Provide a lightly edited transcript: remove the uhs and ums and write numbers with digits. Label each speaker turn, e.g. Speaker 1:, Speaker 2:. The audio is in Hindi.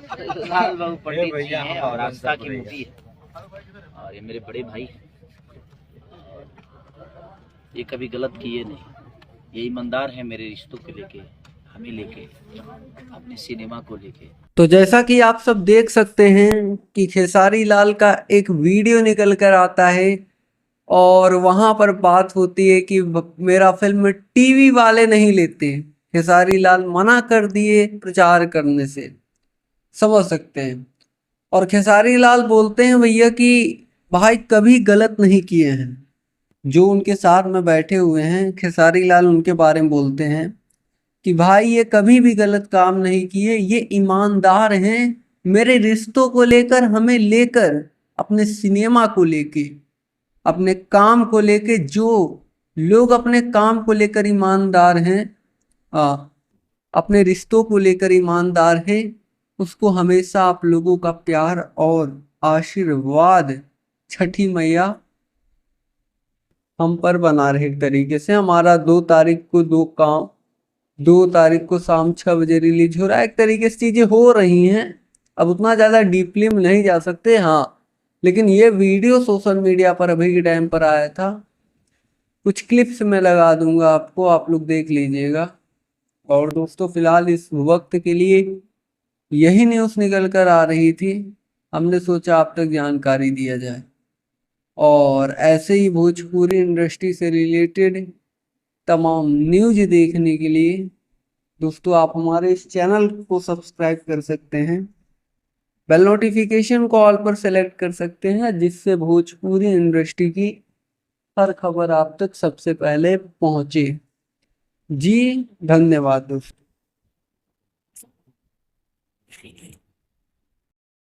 Speaker 1: लाल बाबू पंडित जी हैं और आस्था की मूर्ति है। और ये मेरे बड़े भाई, ये कभी गलत किए नहीं, ये ईमानदार है मेरे रिश्तों को लेके, हमें लेके, अपने सिनेमा को लेके।
Speaker 2: तो जैसा कि आप सब देख सकते हैं कि खेसारी लाल का एक वीडियो निकल कर आता है और वहां पर बात होती है कि मेरा फिल्म टीवी वाले नहीं लेते। खेसारी लाल मना कर दिए प्रचार करने से, समझ सकते हैं। और खेसारी लाल बोलते हैं भैया कि भाई कभी गलत नहीं किए हैं। जो उनके साथ में बैठे हुए हैं खेसारी लाल उनके बारे में बोलते हैं कि भाई ये कभी भी गलत काम नहीं किए, ये ईमानदार हैं मेरे रिश्तों को लेकर, हमें लेकर, अपने सिनेमा को लेके, अपने काम को लेके। जो लोग अपने काम को लेकर ईमानदार हैं, आ, अपने रिश्तों को लेकर ईमानदार हैं, उसको हमेशा आप लोगों का प्यार और आशीर्वाद छठी मैया हम पर बना रहे। एक तरीके से हमारा 2 तारीख को शाम 6 बजे रिलीज हो रहा है। एक तरीके से चीजें हो रही हैं, अब उतना ज्यादा डीपली में नहीं जा सकते। हाँ, लेकिन ये वीडियो सोशल मीडिया पर अभी के टाइम पर आया था, कुछ क्लिप्स में लगा दूंगा आपको, आप लोग देख लीजिएगा। और दोस्तों फिलहाल इस वक्त के लिए यही न्यूज़ निकल कर आ रही थी, हमने सोचा आप तक जानकारी दिया जाए। और ऐसे ही भोजपुरी इंडस्ट्री से रिलेटेड तमाम न्यूज देखने के लिए दोस्तों आप हमारे इस चैनल को सब्सक्राइब कर सकते हैं, बेल नोटिफिकेशन को ऑल पर सेलेक्ट कर सकते हैं, जिससे भोजपुरी इंडस्ट्री की हर खबर आप तक सबसे पहले पहुंचे। जी धन्यवाद दोस्तों।